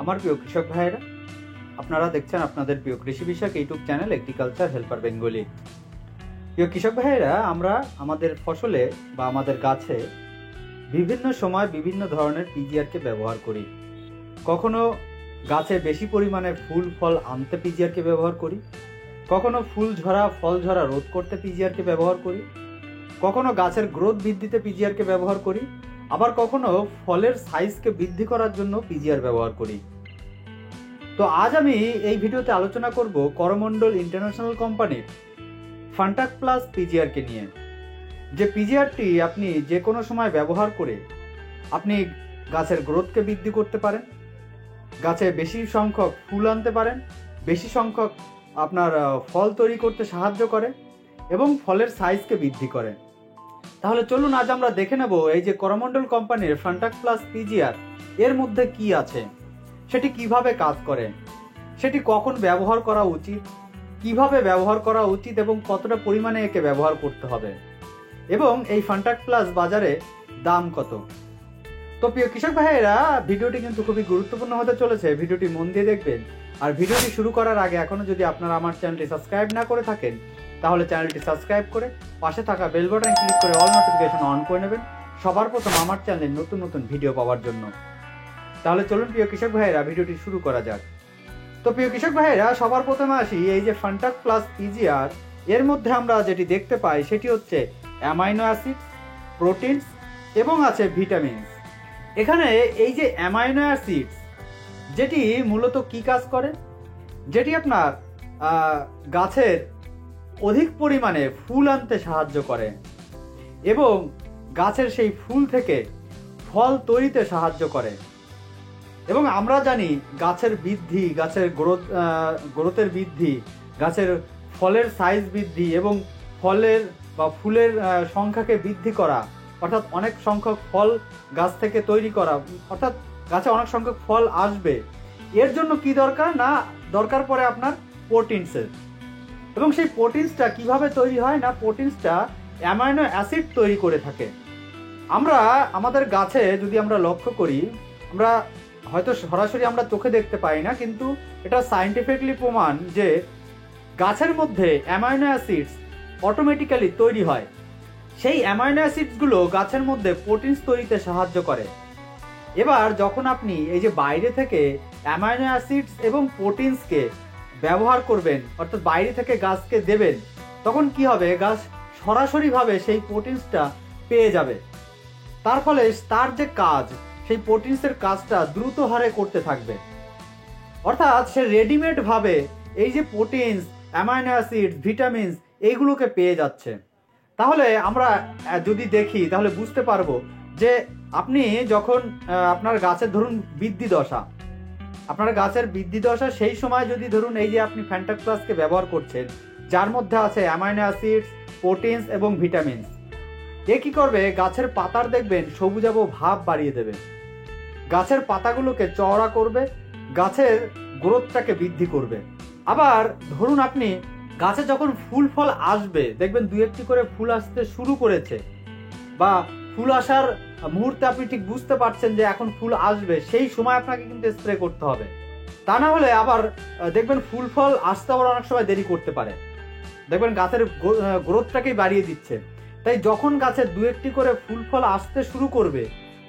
আমার প্রিয় কৃষক ভাইয়েরা, আপনারা দেখছেন আপনাদের প্রিয় কৃষি বিষয়ক YouTube channel agriculture helper Bengali. প্রিয় কৃষক ভাইয়েরা, আমরা আমাদের ফসলে বা আমাদের গাছে বিভিন্ন সময় বিভিন্ন ধরনের পিজিআরকে ব্যবহার করি। কখনো গাছে বেশি পরিমাণে ফুল ফল আনতে পিজিআরকে ব্যবহার করি, কখনো ফুল ঝরা ফল ঝরা রোধ করতে পিজিআরকে ব্যবহার করি, কখনো গাছের গ্রোথ বৃদ্ধিতে পিজিআরকে ব্যবহার করি, আবার কখনো ফলের সাইজকে বৃদ্ধি করার জন্য পিজিআর ব্যবহার করি। তো আজ আমি এই ভিডিওতে আলোচনা করব করমণ্ডল ইন্টারন্যাশনাল কোম্পানির ফান্টাক প্লাস পিজিআরকে নিয়ে। যে পিজিআরটি আপনি যে কোনো সময় ব্যবহার করে আপনি গাছের গ্রোথকে বৃদ্ধি করতে পারেন, গাছে বেশি সংখ্যক ফুল আনতে পারেন, বেশি সংখ্যক আপনার ফল তৈরি করতে সাহায্য করে এবং ফলের সাইজকে বৃদ্ধি করে। তাহলে চলুন আজ আমরা দেখে নেব এই যে করমণ্ডল কোম্পানির ফান্টাক প্লাস পিজিআর এর মধ্যে কি আছে, সেটি কিভাবে কাজ করে, সেটি কখন ব্যবহার করা উচিত, কিভাবে ব্যবহার করা উচিত এবং কতটা পরিমাণে একে ব্যবহার করতে হবে, এবং এই ফান্টাক প্লাস বাজারে দাম কত। তো প্রিয় কৃষক ভাইয়েরা, ভিডিওটি কিন্তু খুবই গুরুত্বপূর্ণ হতে চলেছে, ভিডিওটি মন দিয়ে দেখবেন। আর ভিডিওটি শুরু করার আগে এখনো যদি আপনারা আমার চ্যানেলটি সাবস্ক্রাইব না করে থাকেন, তাহলে চ্যানেলটি সাবস্ক্রাইব করে পাশে থাকা বেল বাটন ক্লিক করে অল নোটিফিকেশন অন করে নেবেন সবার প্রথম আমার চ্যানেলে নতুন নতুন ভিডিও পাওয়ার জন্য। তাহলে চলুন প্রিয় কৃষক ভাইয়েরা, ভিডিওটি শুরু করা যাক। তো প্রিয় কৃষক ভাইয়েরা, সবার প্রথমে আসি এই যে ফান্টাক প্লাস পিজিআর এর মধ্যে আমরা যেটি দেখতে পাই সেটি হচ্ছে অ্যামাইনো অ্যাসিড, প্রোটিনস এবং আছে ভিটামিনস। এখানে এই যে অ্যামাইনো অ্যাসিড যেটি মূলত কি কাজ করে, যেটি আপনার গাছের অধিক পরিমাণে ফুল আনতে সাহায্য করে এবং গাছের সেই ফুল থেকে ফল তৈরিতে সাহায্য করে। এবং আমরা জানি গাছের বৃদ্ধি, গাছের গ্রোথের বৃদ্ধি, গাছের ফলের সাইজ বৃদ্ধি এবং ফলের বা ফুলের সংখ্যাকে বৃদ্ধি করা, অর্থাৎ অনেক সংখ্যক ফল গাছ থেকে তৈরি করা, অর্থাৎ গাছে অনেক সংখ্যক ফল আসবে, এর জন্য কি দরকার না দরকার পড়ে আপনার প্রোটিনসের। এবং সেই প্রোটিনসটা কিভাবে তৈরি হয় না, প্রোটিনসটা অ্যামাইনো অ্যাসিড তৈরি করে থাকে। আমরা আমাদের গাছে যদি আমরা লক্ষ্য করি, আমরা হয়তো সরাসরি আমরা চোখে দেখতে পাই না, কিন্তু এটা সায়েন্টিফিকলি প্রমাণ যে গাছের মধ্যে অ্যামাইনো অ্যাসিডস অটোমেটিক্যালি তৈরি হয়। সেই অ্যামাইনো অ্যাসিডসগুলো গাছের মধ্যে প্রোটিনস তৈরিতে সাহায্য করে। এবার যখন আপনি এই যে বাইরে থেকে অ্যামাইনো অ্যাসিডস এবং প্রোটিনসকে ব্যবহার করবেন, অর্থাৎ বাইরে থেকে গাছকে দেবেন, তখন কি হবে, গাছ সরাসরিভাবে সেই প্রোটিনসটা পেয়ে যাবে। তার ফলে তার যে কাজ, সেই প্রোটিনসের কাজটা দ্রুত হারে করতে থাকবে। অর্থাৎ সে রেডিমেড ভাবে এই যে প্রোটিনস, অ্যামাইনো অ্যাসিড, ভিটামিনস এইগুলোকে পেয়ে যাচ্ছে। তাহলে আমরা যদি দেখি তাহলে বুঝতে পারবো যে আপনি যখন আপনার গাছের ধরুন বৃদ্ধি দশা, আপনার গাছের বৃদ্ধি দশা সেই সময় যদি ধরুন এই যে আপনি ফ্যান্টাক প্লাসকে ব্যবহার করছেন, যার মধ্যে আছে অ্যামাইনো অ্যাসিডস, প্রোটিনস এবং ভিটামিনস, এ কি করবে, গাছের পাতার দেখবেন সবুজাভ ভাব বাড়িয়ে দেবে, গাছের পাতাগুলোকে চওড়া করবে, গাছের গ্রোথটাকে বৃদ্ধি করবে। আবার ধরুন আপনি গাছে যখন ফুল ফল আসবে, দেখবেন দুই একটি করে ফুল আসতে শুরু করেছে, বা ফুল আসার মুহূর্তে আপনি ঠিক বুঝতে পারছেন যে এখন ফুল আসবে, সেই সময় আপনাকে কিন্তু স্প্রে করতে হবে। তা না হলে আবার দেখবেন ফুল ফল আসতে আবার অনেক সময় দেরি করতে পারে, দেখবেন গাছের গ্রোথটাকেই বাড়িয়ে দিচ্ছে। তাই যখন গাছের দু একটি করে ফুল ফল আসতে শুরু করবে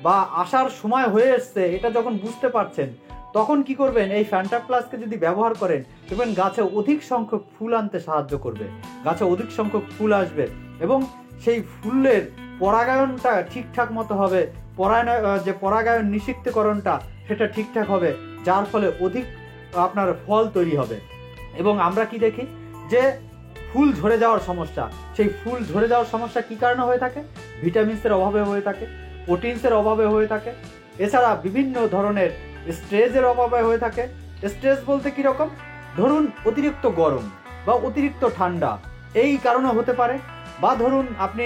বা আসার সময় হয়ে এসছে, এটা যখন বুঝতে পারছেন, তখন কি করবেন, এই ফ্যান্টাক প্লাসকে যদি ব্যবহার করেন, দেখবেন গাছে অধিক সংখ্যক ফুল আনতে সাহায্য করবে, গাছে অধিক সংখ্যক ফুল আসবে এবং সেই ফুলের পরাগায়নটা ঠিকঠাক মতো হবে, যে পরাগায়ন নিষিক্তকরণটা সেটা ঠিকঠাক হবে, যার ফলে অধিক আপনার ফল তৈরি হবে। এবং আমরা কি দেখি যে ফুল ঝরে যাওয়ার সমস্যা, সেই ফুল ঝরে যাওয়ার সমস্যা কি কারণে হয়ে থাকে, ভিটামিনসের অভাবে হয়ে থাকে, প্রোটিনসের অভাবে হয়ে থাকে, এছাড়া বিভিন্ন ধরনের স্ট্রেসের অভাবে হয়ে থাকে। স্ট্রেস বলতে কীরকম, ধরুন অতিরিক্ত গরম বা অতিরিক্ত ঠান্ডা এই কারণে হতে পারে, বা ধরুন আপনি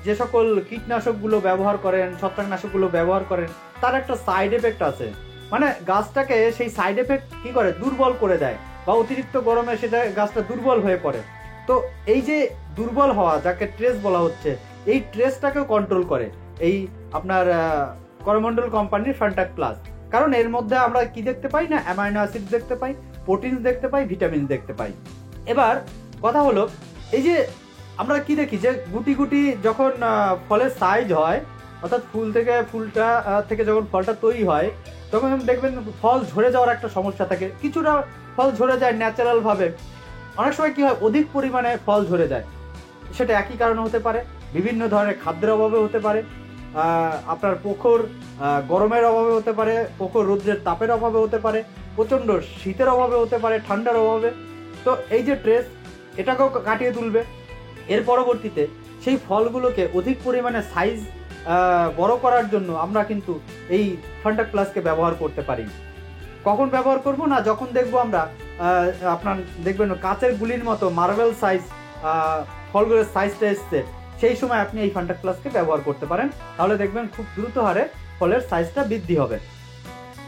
যে সকল কীটনাশকগুলো ব্যবহার করেন, ছত্রাকনাশকগুলো ব্যবহার করেন, তার একটা সাইড এফেক্ট আছে, মানে গাছটাকে সেই সাইড এফেক্ট কি করে, দুর্বল করে দেয়, বা অতিরিক্ত গরমে সেটা গাছটা দুর্বল হয়ে পড়ে। তো এই যে দুর্বল হওয়া, যাকে ট্রেস বলা হচ্ছে, এই ট্রেসটাকেও কন্ট্রোল করে এই আপনার করমণ্ডল কোম্পানির ফান্টাক প্লাস। কারণ এর মধ্যে আমরা কি দেখতে পাই না, অ্যামাইনো অ্যাসিড দেখতে পাই, প্রোটিন দেখতে পাই, ভিটামিন দেখতে পাই। এবার কথা হলো, এই যে আমরা কি দেখি যে গুটি গুটি যখন ফলের সাইজ হয়, অর্থাৎ ফুলটা থেকে যখন ফলটা তৈরি হয়, তখন দেখবেন ফল ঝরে যাওয়ার একটা সমস্যা থাকে। কিছুটা ফল ঝরে যায় ন্যাচারাল ভাবে, অনেক সময় কি হয় অধিক পরিমাণে ফল ঝরে যায়। সেটা একই কারণে হতে পারে, বিভিন্ন ধরনের খাদ্যের অভাবে হতে পারে, আপনার প্রখর গরমের অভাবে হতে পারে, প্রখর রৌদ্রের তাপের অভাবে হতে পারে, প্রচণ্ড শীতের অভাবে হতে পারে, ঠান্ডার অভাবে। তো এই যে স্ট্রেস, এটাকেও কাটিয়ে তুলবে। এর পরবর্তীতে সেই ফলগুলোকে অধিক পরিমাণে সাইজ বড় করার জন্য আমরা কিন্তু এই ফান্টাক প্লাসকে ব্যবহার করতে পারি। কখন ব্যবহার করব না, যখন দেখবো আমরা আপনার দেখবেন কাচের গুলির মতো মার্বেল সাইজ ফলগুলোর সাইজটা এসছে, সেই সময় আপনি এই ফান্টাক প্লাসকে ব্যবহার করতে পারেন। তাহলে দেখবেন খুব দ্রুত হারে ফলের সাইজটা বৃদ্ধি হবে।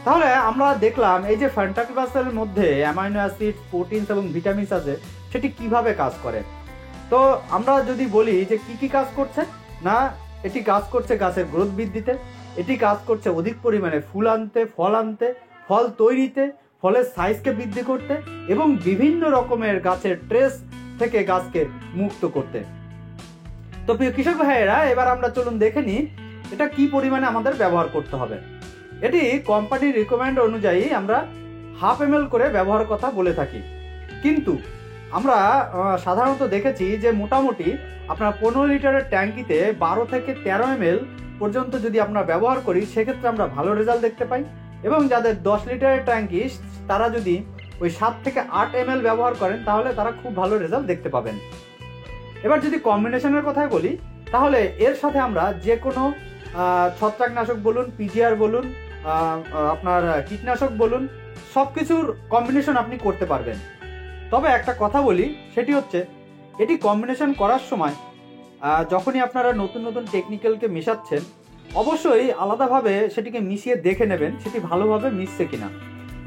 তাহলে আমরা দেখলাম এই যে ফান্টাক প্লাসের মধ্যে অ্যামাইনো অ্যাসিড, প্রোটিনস এবং ভিটামিনস আছে, সেটি কিভাবে কাজ করে। তো আমরা যদি বলি যে কি কি কাজ করছে, না এটি কাজ করছে গাছের গ্রোথ বৃদ্ধিতে, এটি কাজ করছে অধিক পরিমাণে ফুল আনতে, ফল তৈরিতে, ফলের সাইজকে বৃদ্ধি করতে এবং বিভিন্ন রকমের গাছের ট্রেস থেকে গাছকে মুক্ত করতে। তো প্রিয় কৃষক ভাইয়েরা, এবার আমরা চলুন দেখে নিই এটা কি পরিমাণে আমাদের ব্যবহার করতে হবে। এটি কোম্পানির রিকমেন্ড অনুযায়ী আমরা 1/2 ml করে ব্যবহারের কথা বলে থাকি, কিন্তু আমরা সাধারণত দেখেছি যে মোটামুটি আপনার 15 লিটারের ট্যাঙ্কিতে 12 থেকে 13 ml পর্যন্ত যদি আমরা ব্যবহার করি, সেক্ষেত্রে আমরা ভালো রেজাল্ট দেখতে পাই। এবং যাদের 10 লিটারের ট্যাঙ্কি, তারা যদি ওই 7 থেকে 8 ml ব্যবহার করেন, তাহলে তারা খুব ভালো রেজাল্ট দেখতে পাবেন। এবার যদি কম্বিনেশনের কথাই বলি, তাহলে এর সাথে আমরা যে কোনো ছত্রাকনাশক বলুন, পিজিআর বলুন, আপনার কীটনাশক বলুন, সব কিছুর কম্বিনেশন আপনি করতে পারবেন। তবে একটা কথা বলি, সেটি হচ্ছে এটি কম্বিনেশন করার সময় যখনই আপনারা নতুন নতুন টেকনিক্যালকে মেশাচ্ছেন, অবশ্যই আলাদাভাবে সেটিকে মিশিয়ে দেখে নেবেন সেটি ভালোভাবে মিশছে কিনা।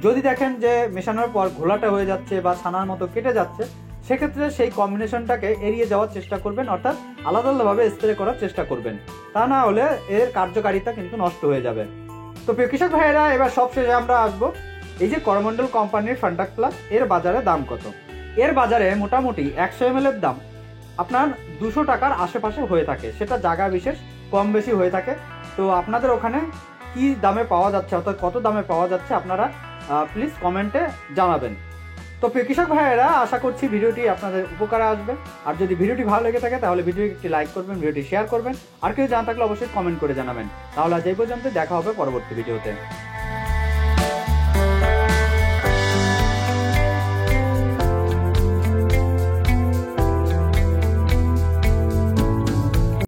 যদি দেখেন যে মেশানোর পর ঘোলাটা হয়ে যাচ্ছে বা ছানার মতো কেটে যাচ্ছে, সেক্ষেত্রে সেই কম্বিনেশনটাকে এড়িয়ে যাওয়ার চেষ্টা করবেন, অর্থাৎ আলাদা আলাদাভাবে স্প্রে করার চেষ্টা করবেন। তা না হলে এর কার্যকারিতা কিন্তু নষ্ট হয়ে যাবে। তো প্রিয় কৃষক ভাইয়েরা, এবার সবশেষে আমরা আসবো এই যে করমণ্ডল কোম্পানির ফান্টাক প্লাস, এর বাজারে দাম কত। এর বাজারে মোটামুটি 100 ml এর দাম আপনার 200 টাকার আশেপাশে হয়ে থাকে, সেটা জায়গা বিশেষ কম বেশি হয়ে থাকে। তো আপনাদের ওখানে কি দামে পাওয়া যাচ্ছে, অর্থাৎ কত দামে পাওয়া যাচ্ছে, আপনারা প্লিজ কমেন্টে জানাবেন। তো প্রিয় কৃষক ভাইয়েরা, আশা করছি ভিডিওটি আপনাদের উপকারে আসবে। আর যদি ভিডিওটি ভালো লেগে থাকে তাহলে ভিডিওটি একটি লাইক করবেন, ভিডিওটি শেয়ার করবেন, আর কেউ জানা থাকলে অবশ্যই কমেন্ট করে জানাবেন। তাহলে আজ এই পর্যন্ত, দেখা হবে পরবর্তী ভিডিওতে।